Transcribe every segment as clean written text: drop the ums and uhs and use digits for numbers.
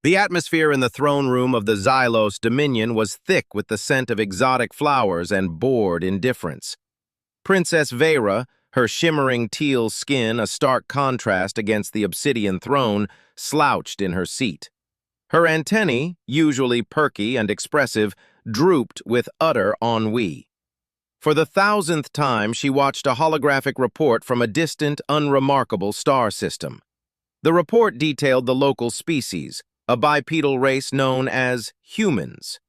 The atmosphere in the throne room of the Xylos Dominion was thick with the scent of exotic flowers and bored indifference. Princess Vera, her shimmering teal skin a stark contrast against the obsidian throne, slouched in her seat. Her antennae, usually perky and expressive, drooped with utter ennui. For the thousandth time, she watched a holographic report from a distant, unremarkable star system. The report detailed the local species, a bipedal race known as humans.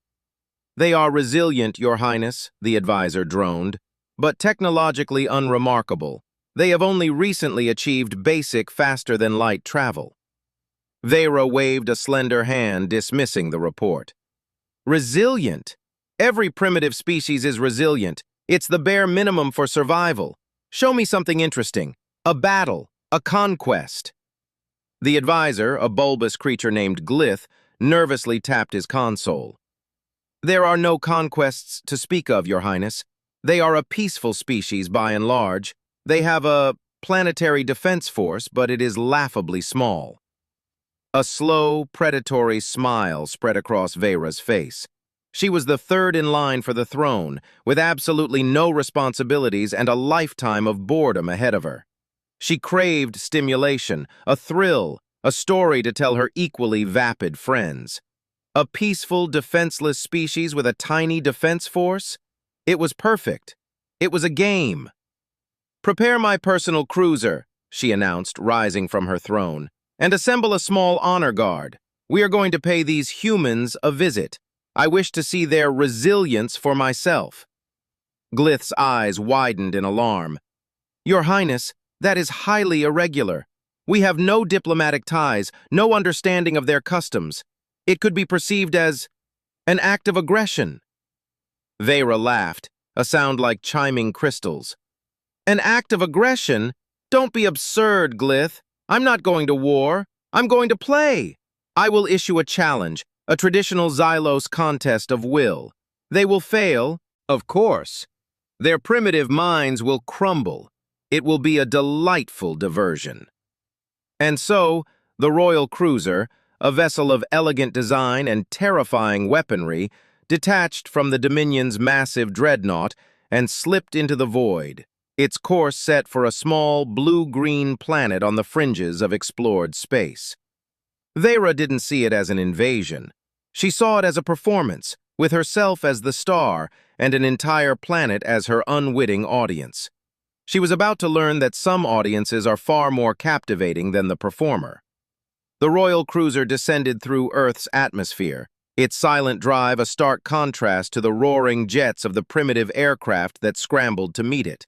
"They are resilient, Your Highness," the advisor droned, "but technologically unremarkable. They have only recently achieved basic faster-than-light travel." Vera waved a slender hand, dismissing the report. "Resilient? Every primitive species is resilient. It's the bare minimum for survival. Show me something interesting. A battle, a conquest." The advisor, a bulbous creature named Glyth, nervously tapped his console. "There are no conquests to speak of, Your Highness. They are a peaceful species by and large. They have a planetary defense force, but it is laughably small." A slow, predatory smile spread across Vera's face. She was the third in line for the throne, with absolutely no responsibilities and a lifetime of boredom ahead of her. She craved stimulation, a thrill, a story to tell her equally vapid friends. A peaceful, defenseless species with a tiny defense force? It was perfect. It was a game. "Prepare my personal cruiser," she announced, rising from her throne, "and assemble a small honor guard. We are going to pay these humans a visit. I wish to see their resilience for myself." Glyth's eyes widened in alarm. "Your Highness, that is highly irregular. We have no diplomatic ties, no understanding of their customs. It could be perceived as an act of aggression." Vera laughed, a sound like chiming crystals. "An act of aggression? Don't be absurd, Glyth. I'm not going to war. I'm going to play. I will issue a challenge, a traditional Xylos contest of will. They will fail, of course. Their primitive minds will crumble. It will be a delightful diversion." And so, the royal cruiser, a vessel of elegant design and terrifying weaponry, detached from the Dominion's massive dreadnought and slipped into the void, its course set for a small blue-green planet on the fringes of explored space. Vera didn't see it as an invasion. She saw it as a performance, with herself as the star and an entire planet as her unwitting audience. She was about to learn that some audiences are far more captivating than the performer. The royal cruiser descended through Earth's atmosphere, its silent drive a stark contrast to the roaring jets of the primitive aircraft that scrambled to meet it.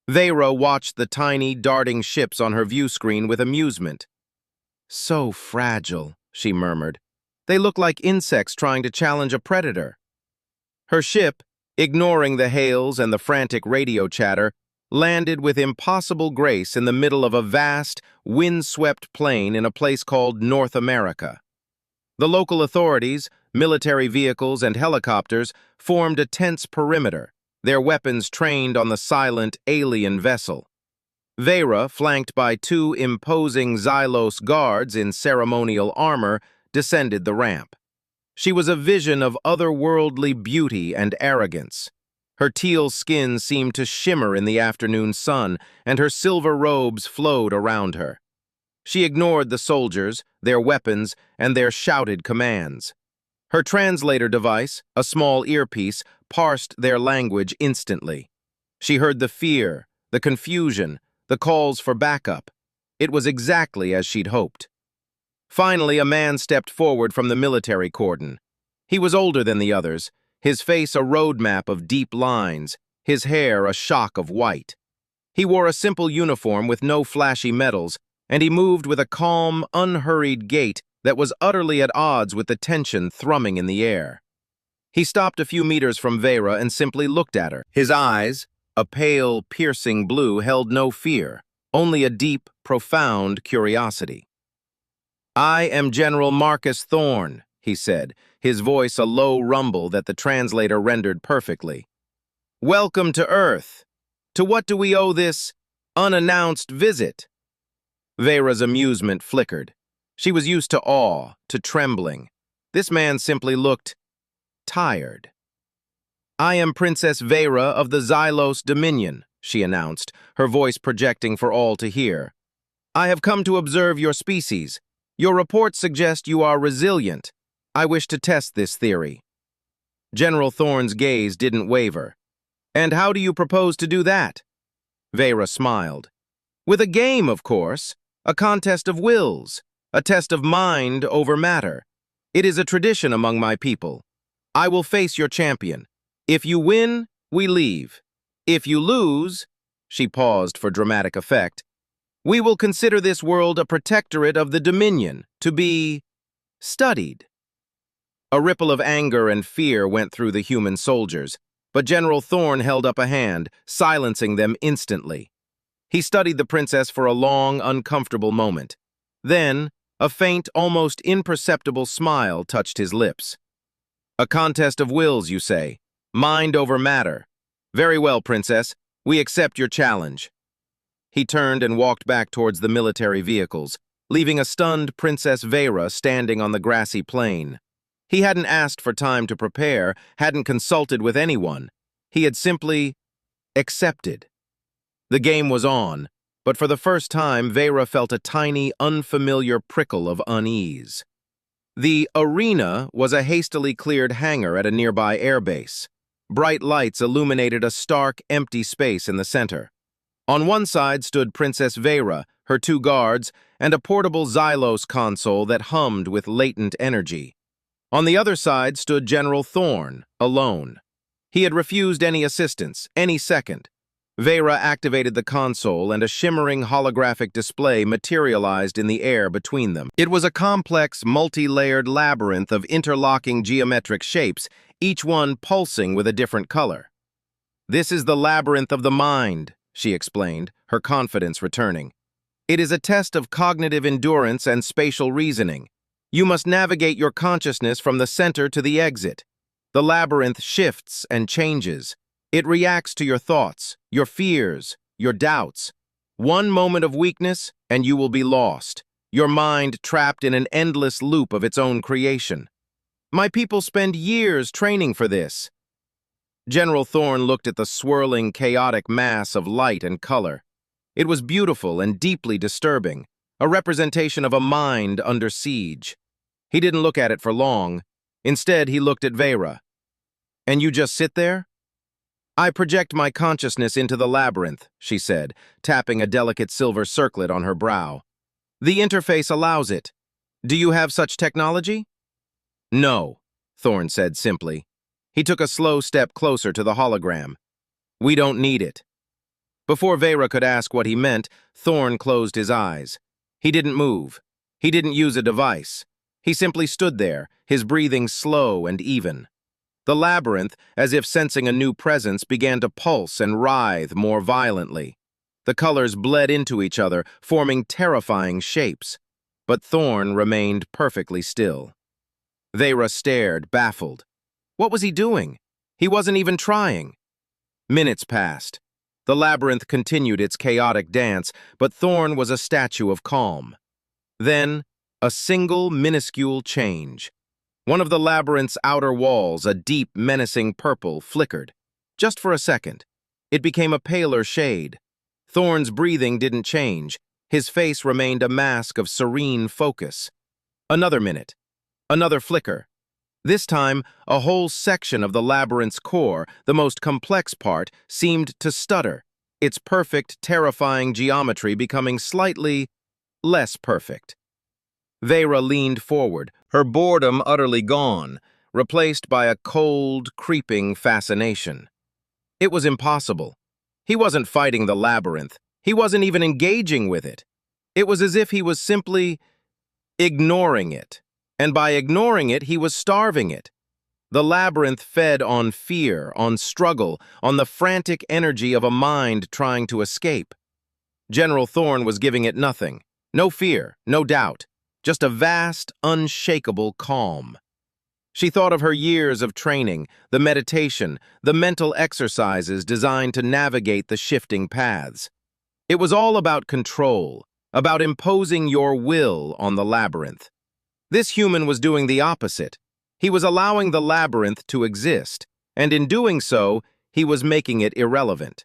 Vera watched the tiny, darting ships on her view screen with amusement. "So fragile," she murmured. "They look like insects trying to challenge a predator." Her ship, ignoring the hails and the frantic radio chatter, landed with impossible grace in the middle of a vast, wind-swept plain in a place called North America. The local authorities, military vehicles, and helicopters formed a tense perimeter, their weapons trained on the silent alien vessel. Vera, flanked by two imposing Xylos guards in ceremonial armor, descended the ramp. She was a vision of otherworldly beauty and arrogance. Her teal skin seemed to shimmer in the afternoon sun, and her silver robes flowed around her. She ignored the soldiers, their weapons, and their shouted commands. Her translator device, a small earpiece, parsed their language instantly. She heard the fear, the confusion, the calls for backup. It was exactly as she'd hoped. Finally, a man stepped forward from the military cordon. He was older than the others, his face a roadmap of deep lines, his hair a shock of white. He wore a simple uniform with no flashy medals, and he moved with a calm, unhurried gait that was utterly at odds with the tension thrumming in the air. He stopped a few meters from Vera and simply looked at her. His eyes, a pale, piercing blue, held no fear, only a deep, profound curiosity. "I am General Marcus Thorne," he said, his voice a low rumble that the translator rendered perfectly. "Welcome to Earth. To what do we owe this unannounced visit?" Vera's amusement flickered. She was used to awe, to trembling. This man simply looked tired. "I am Princess Vera of the Xylos Dominion," she announced, her voice projecting for all to hear. "I have come to observe your species. Your reports suggest you are resilient. I wish to test this theory." General Thorne's gaze didn't waver. "And how do you propose to do that?" Vera smiled. "With a game, of course. A contest of wills. A test of mind over matter. It is a tradition among my people. I will face your champion. If you win, we leave. If you lose," she paused for dramatic effect, "we will consider this world a protectorate of the Dominion, to be studied." A ripple of anger and fear went through the human soldiers, but General Thorne held up a hand, silencing them instantly. He studied the princess for a long, uncomfortable moment. Then, a faint, almost imperceptible smile touched his lips. "A contest of wills, you say? Mind over matter. Very well, princess. We accept your challenge." He turned and walked back towards the military vehicles, leaving a stunned Princess Vera standing on the grassy plain. He hadn't asked for time to prepare, hadn't consulted with anyone. He had simply accepted. The game was on, but for the first time, Vera felt a tiny, unfamiliar prickle of unease. The arena was a hastily cleared hangar at a nearby airbase. Bright lights illuminated a stark, empty space in the center. On one side stood Princess Vera, her two guards, and a portable Xylos console that hummed with latent energy. On the other side stood General Thorne, alone. He had refused any assistance, any second. Vera activated the console and a shimmering holographic display materialized in the air between them. It was a complex, multi-layered labyrinth of interlocking geometric shapes, each one pulsing with a different color. "This is the labyrinth of the mind," she explained, her confidence returning. "It is a test of cognitive endurance and spatial reasoning. You must navigate your consciousness from the center to the exit. The labyrinth shifts and changes. It reacts to your thoughts, your fears, your doubts. One moment of weakness, and you will be lost, your mind trapped in an endless loop of its own creation. My people spend years training for this." General Thorne looked at the swirling, chaotic mass of light and color. It was beautiful and deeply disturbing, a representation of a mind under siege. He didn't look at it for long. Instead, he looked at Vera. "And you just sit there?" "I project my consciousness into the labyrinth," she said, tapping a delicate silver circlet on her brow. "The interface allows it. Do you have such technology?" "No," Thorne said simply. He took a slow step closer to the hologram. "We don't need it." Before Vera could ask what he meant, Thorne closed his eyes. He didn't move. He didn't use a device. He simply stood there, his breathing slow and even. The labyrinth, as if sensing a new presence, began to pulse and writhe more violently. The colors bled into each other, forming terrifying shapes. But Thorne remained perfectly still. Vera stared, baffled. What was he doing? He wasn't even trying. Minutes passed. The labyrinth continued its chaotic dance, but Thorne was a statue of calm. Then, a single minuscule change. One of the labyrinth's outer walls, a deep, menacing purple, flickered. Just for a second. It became a paler shade. Thorne's breathing didn't change. His face remained a mask of serene focus. Another minute. Another flicker. This time, a whole section of the labyrinth's core, the most complex part, seemed to stutter, its perfect, terrifying geometry becoming slightly less perfect. Vera leaned forward, her boredom utterly gone, replaced by a cold, creeping fascination. It was impossible. He wasn't fighting the labyrinth. He wasn't even engaging with it. It was as if he was simply ignoring it. And by ignoring it, he was starving it. The labyrinth fed on fear, on struggle, on the frantic energy of a mind trying to escape. General Thorne was giving it nothing. No fear, no doubt. Just a vast, unshakable calm. She thought of her years of training, the meditation, the mental exercises designed to navigate the shifting paths. It was all about control, about imposing your will on the labyrinth. This human was doing the opposite. He was allowing the labyrinth to exist, and in doing so, he was making it irrelevant.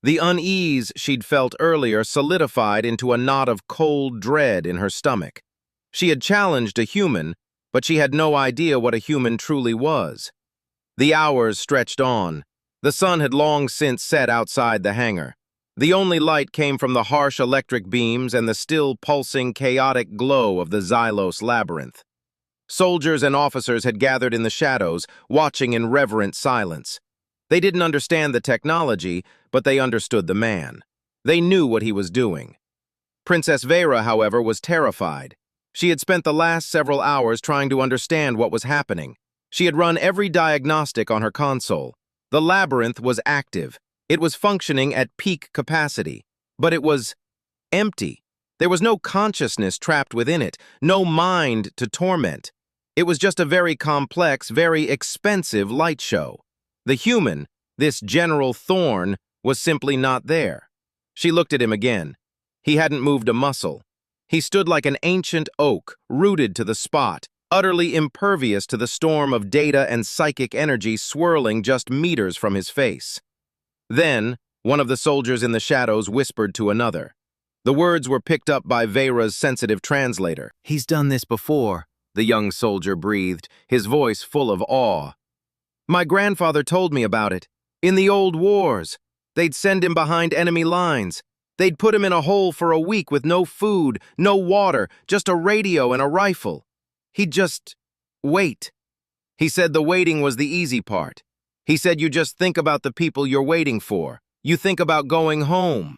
The unease she'd felt earlier solidified into a knot of cold dread in her stomach. She had challenged a human, but she had no idea what a human truly was. The hours stretched on. The sun had long since set outside the hangar. The only light came from the harsh electric beams and the still pulsing, chaotic glow of the Xylos labyrinth. Soldiers and officers had gathered in the shadows, watching in reverent silence. They didn't understand the technology, but they understood the man. They knew what he was doing. Princess Vera, however, was terrified. She had spent the last several hours trying to understand what was happening. She had run every diagnostic on her console. The labyrinth was active. It was functioning at peak capacity. But it was empty. There was no consciousness trapped within it, no mind to torment. It was just a very complex, very expensive light show. The human, this General Thorne, was simply not there. She looked at him again. He hadn't moved a muscle. He stood like an ancient oak, rooted to the spot, utterly impervious to the storm of data and psychic energy swirling just meters from his face. Then, one of the soldiers in the shadows whispered to another. The words were picked up by Vera's sensitive translator. "He's done this before," the young soldier breathed, his voice full of awe. "My grandfather told me about it. In the old wars, they'd send him behind enemy lines. They'd put him in a hole for a week with no food, no water, just a radio and a rifle. He'd just wait. He said the waiting was the easy part. He said you just think about the people you're waiting for. You think about going home."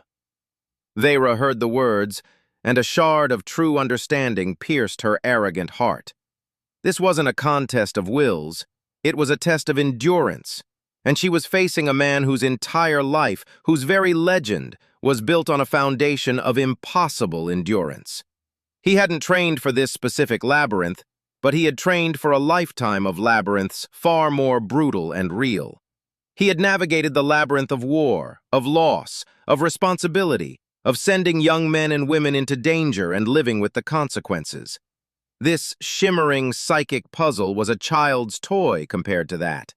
Vera heard the words, and a shard of true understanding pierced her arrogant heart. This wasn't a contest of wills. It was a test of endurance, and she was facing a man whose entire life, whose very legend, was built on a foundation of impossible endurance. He hadn't trained for this specific labyrinth, but he had trained for a lifetime of labyrinths far more brutal and real. He had navigated the labyrinth of war, of loss, of responsibility, of sending young men and women into danger and living with the consequences. This shimmering psychic puzzle was a child's toy compared to that.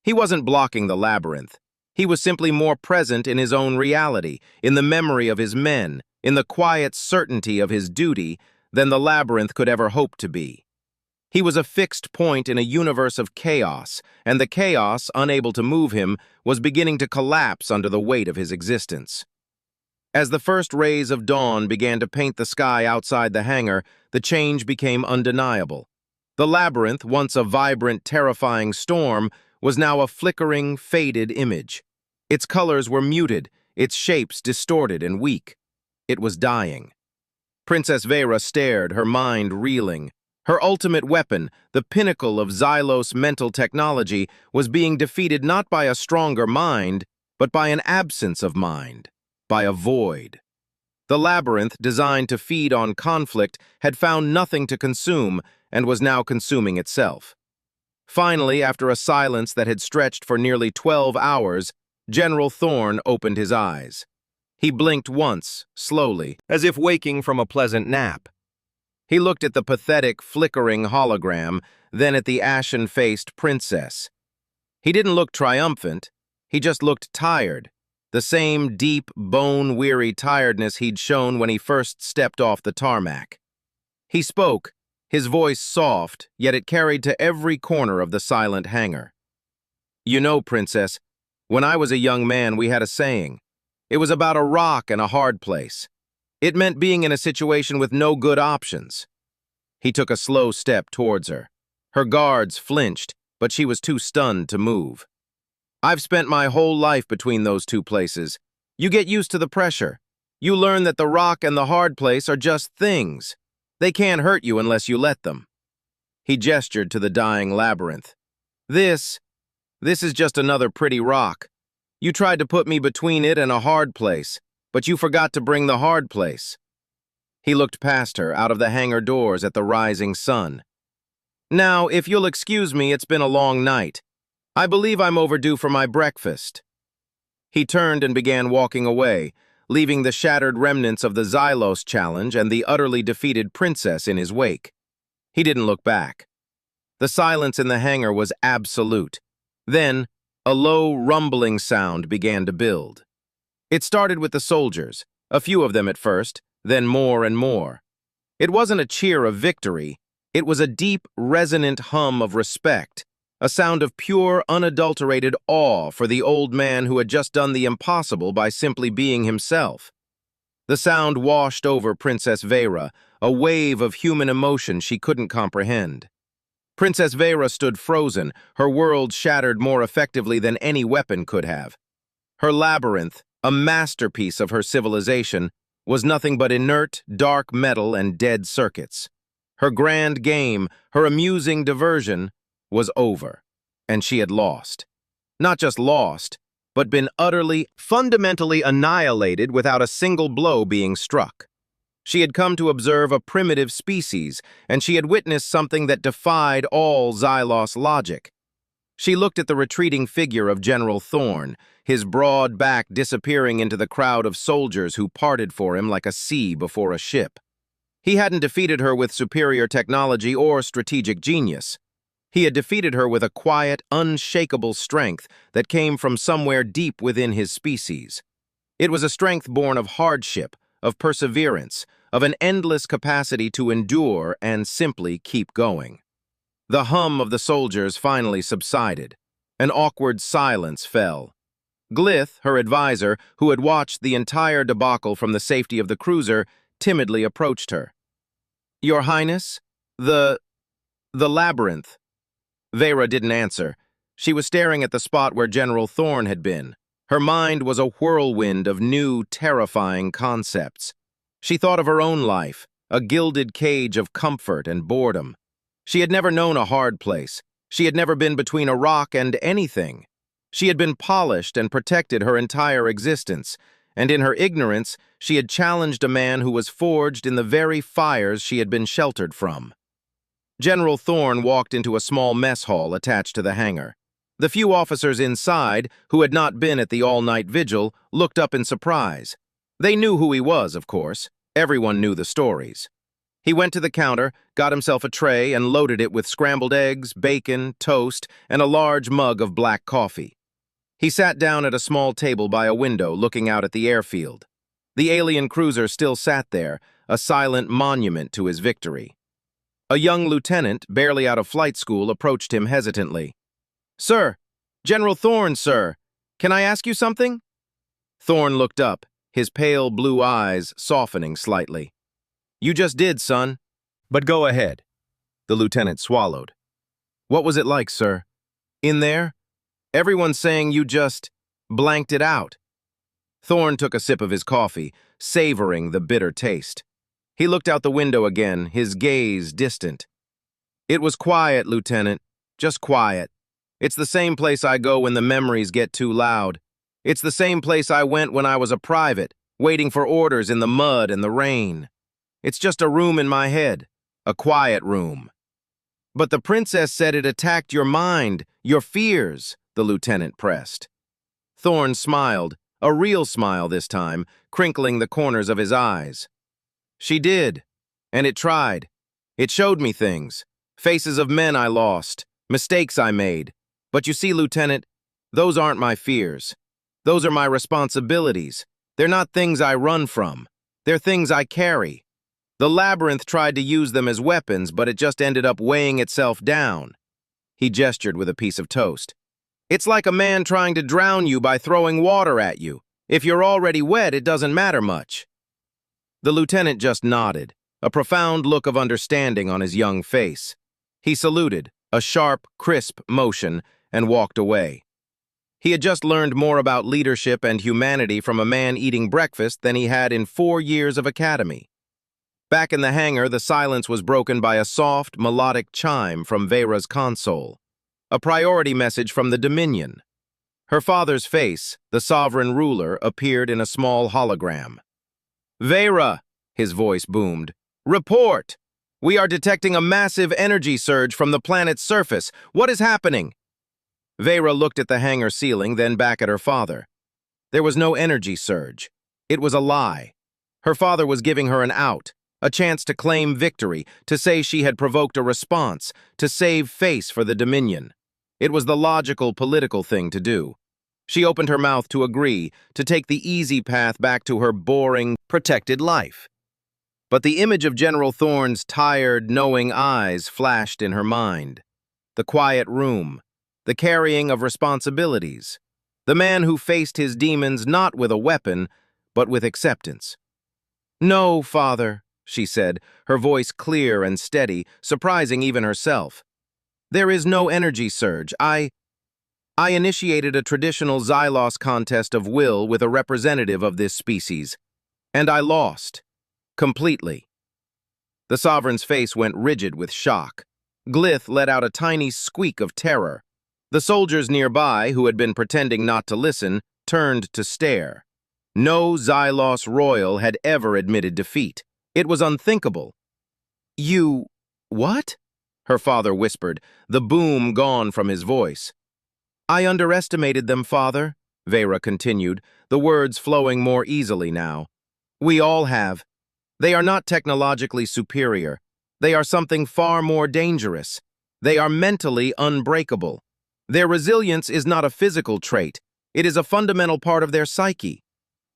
He wasn't blocking the labyrinth. He was simply more present in his own reality, in the memory of his men, in the quiet certainty of his duty than the labyrinth could ever hope to be. He was a fixed point in a universe of chaos, and the chaos, unable to move him, was beginning to collapse under the weight of his existence. As the first rays of dawn began to paint the sky outside the hangar, the change became undeniable. The labyrinth, once a vibrant, terrifying storm, was now a flickering, faded image. Its colors were muted, its shapes distorted and weak. It was dying. Princess Vera stared, her mind reeling. Her ultimate weapon, the pinnacle of Xylos mental technology, was being defeated not by a stronger mind, but by an absence of mind, by a void. The labyrinth, designed to feed on conflict, had found nothing to consume and was now consuming itself. Finally, after a silence that had stretched for nearly 12 hours, General Thorne opened his eyes. He blinked once, slowly, as if waking from a pleasant nap. He looked at the pathetic, flickering hologram, then at the ashen-faced princess. He didn't look triumphant. He just looked tired, the same deep, bone-weary tiredness he'd shown when he first stepped off the tarmac. He spoke, his voice soft, yet it carried to every corner of the silent hangar. "You know, Princess, when I was a young man, we had a saying. It was about a rock and a hard place. It meant being in a situation with no good options." He took a slow step towards her. Her guards flinched, but she was too stunned to move. "I've spent my whole life between those two places. You get used to the pressure. You learn that the rock and the hard place are just things. They can't hurt you unless you let them." He gestured to the dying labyrinth. This is just another pretty rock. You tried to put me between it and a hard place, but you forgot to bring the hard place." He looked past her, out of the hangar doors at the rising sun. "Now, if you'll excuse me, it's been a long night. I believe I'm overdue for my breakfast." He turned and began walking away, leaving the shattered remnants of the Xylos challenge and the utterly defeated princess in his wake. He didn't look back. The silence in the hangar was absolute. Then, a low, rumbling sound began to build. It started with the soldiers, a few of them at first, then more and more. It wasn't a cheer of victory. It was a deep, resonant hum of respect, a sound of pure, unadulterated awe for the old man who had just done the impossible by simply being himself. The sound washed over Princess Vera, a wave of human emotion she couldn't comprehend. Princess Vera stood frozen, her world shattered more effectively than any weapon could have. Her labyrinth, a masterpiece of her civilization, was nothing but inert, dark metal and dead circuits. Her grand game, her amusing diversion, was over, and she had lost. Not just lost, but been utterly, fundamentally annihilated without a single blow being struck. She had come to observe a primitive species, and she had witnessed something that defied all Xylos logic. She looked at the retreating figure of General Thorn, his broad back disappearing into the crowd of soldiers who parted for him like a sea before a ship. He hadn't defeated her with superior technology or strategic genius. He had defeated her with a quiet, unshakable strength that came from somewhere deep within his species. It was a strength born of hardship, of perseverance, of an endless capacity to endure and simply keep going. The hum of the soldiers finally subsided. An awkward silence fell. Glyth, her advisor, who had watched the entire debacle from the safety of the cruiser, timidly approached her. "Your Highness? The labyrinth." Vera didn't answer. She was staring at the spot where General Thorn had been. Her mind was a whirlwind of new, terrifying concepts. She thought of her own life, a gilded cage of comfort and boredom. She had never known a hard place. She had never been between a rock and anything. She had been polished and protected her entire existence, and in her ignorance, she had challenged a man who was forged in the very fires she had been sheltered from. General Thorn walked into a small mess hall attached to the hangar. The few officers inside, who had not been at the all-night vigil, looked up in surprise. They knew who he was, of course. Everyone knew the stories. He went to the counter, got himself a tray, and loaded it with scrambled eggs, bacon, toast, and a large mug of black coffee. He sat down at a small table by a window looking out at the airfield. The alien cruiser still sat there, a silent monument to his victory. A young lieutenant, barely out of flight school, approached him hesitantly. "Sir, General Thorn, sir. Can I ask you something?" Thorn looked up, his pale blue eyes softening slightly. "You just did, son. But go ahead." The lieutenant swallowed. "What was it like, sir? In there? Everyone's saying you just blanked it out." Thorn took a sip of his coffee, savoring the bitter taste. He looked out the window again, his gaze distant. "It was quiet, Lieutenant. Just quiet. It's the same place I go when the memories get too loud. It's the same place I went when I was a private, waiting for orders in the mud and the rain. It's just a room in my head, a quiet room." "But the princess said it attacked your mind, your fears," the lieutenant pressed. Thorn smiled, a real smile this time, crinkling the corners of his eyes. "She did, and it tried. It showed me things, faces of men I lost, mistakes I made. But you see, Lieutenant, those aren't my fears. Those are my responsibilities. They're not things I run from. They're things I carry. The labyrinth tried to use them as weapons, but it just ended up weighing itself down." He gestured with a piece of toast. "It's like a man trying to drown you by throwing water at you. If you're already wet, it doesn't matter much." The lieutenant just nodded, a profound look of understanding on his young face. He saluted, a sharp, crisp motion, and walked away. He had just learned more about leadership and humanity from a man eating breakfast than he had in 4 years of academy. Back in the hangar, the silence was broken by a soft, melodic chime from Vera's console, a priority message from the Dominion. Her father's face, the sovereign ruler, appeared in a small hologram. "Vera," his voice boomed, "report! We are detecting a massive energy surge from the planet's surface. What is happening?" Vera looked at the hangar ceiling, then back at her father. There was no energy surge. It was a lie. Her father was giving her an out, a chance to claim victory, to say she had provoked a response, to save face for the Dominion. It was the logical political thing to do. She opened her mouth to agree, to take the easy path back to her boring, protected life. But the image of General Thorne's tired, knowing eyes flashed in her mind. The quiet room, the carrying of responsibilities, the man who faced his demons not with a weapon, but with acceptance. "No, father," she said, her voice clear and steady, surprising even herself. "There is no energy surge. I initiated a traditional Xylos contest of will with a representative of this species, and I lost. Completely." The sovereign's face went rigid with shock. Glyth let out a tiny squeak of terror. The soldiers nearby, who had been pretending not to listen, turned to stare. No Xylos royal had ever admitted defeat. It was unthinkable. "You... what?" her father whispered, the boom gone from his voice. "I underestimated them, father," Vera continued, the words flowing more easily now. "We all have. They are not technologically superior. They are something far more dangerous. They are mentally unbreakable. Their resilience is not a physical trait. It is a fundamental part of their psyche.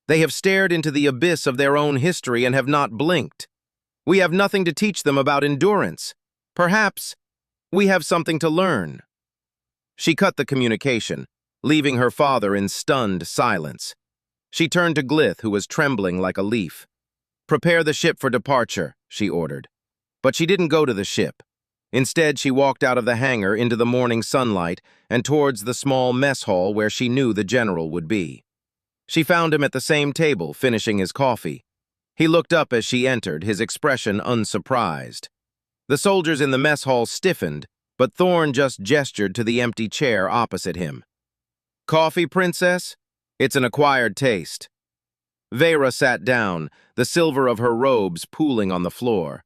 They have stared into the abyss of their own history and have not blinked. We have nothing to teach them about endurance. Perhaps we have something to learn." She cut the communication, leaving her father in stunned silence. She turned to Glyth, who was trembling like a leaf. "Prepare the ship for departure," she ordered. But she didn't go to the ship. Instead, she walked out of the hangar into the morning sunlight and towards the small mess hall where she knew the general would be. She found him at the same table, finishing his coffee. He looked up as she entered, his expression unsurprised. The soldiers in the mess hall stiffened, but Thorne just gestured to the empty chair opposite him. "Coffee, princess? It's an acquired taste." Vera sat down, the silver of her robes pooling on the floor.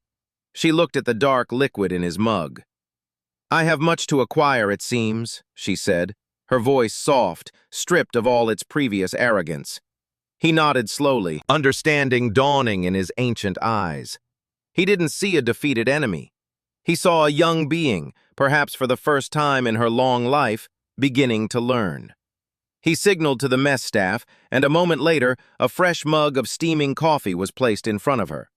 She looked at the dark liquid in his mug. "I have much to acquire, it seems," she said, her voice soft, stripped of all its previous arrogance. He nodded slowly, understanding dawning in his ancient eyes. He didn't see a defeated enemy. He saw a young being, perhaps for the first time in her long life, beginning to learn. He signaled to the mess staff, and a moment later, a fresh mug of steaming coffee was placed in front of her.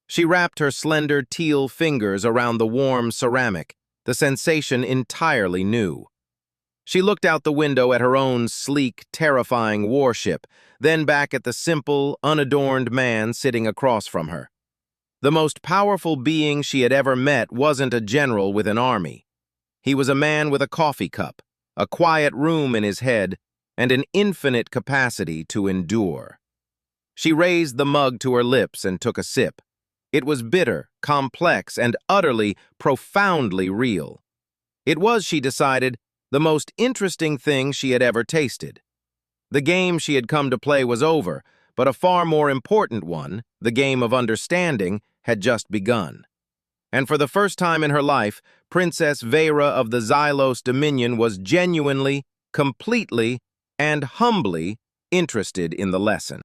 She wrapped her slender teal fingers around the warm ceramic, the sensation entirely new. She looked out the window at her own sleek, terrifying warship, then back at the simple, unadorned man sitting across from her. The most powerful being she had ever met wasn't a general with an army. He was a man with a coffee cup, a quiet room in his head, and an infinite capacity to endure. She raised the mug to her lips and took a sip. It was bitter, complex, and utterly, profoundly real. It was, she decided, the most interesting thing she had ever tasted. The game she had come to play was over, but a far more important one, the game of understanding, had just begun. And for the first time in her life, Princess Vera of the Xylos Dominion was genuinely, completely, and humbly interested in the lesson.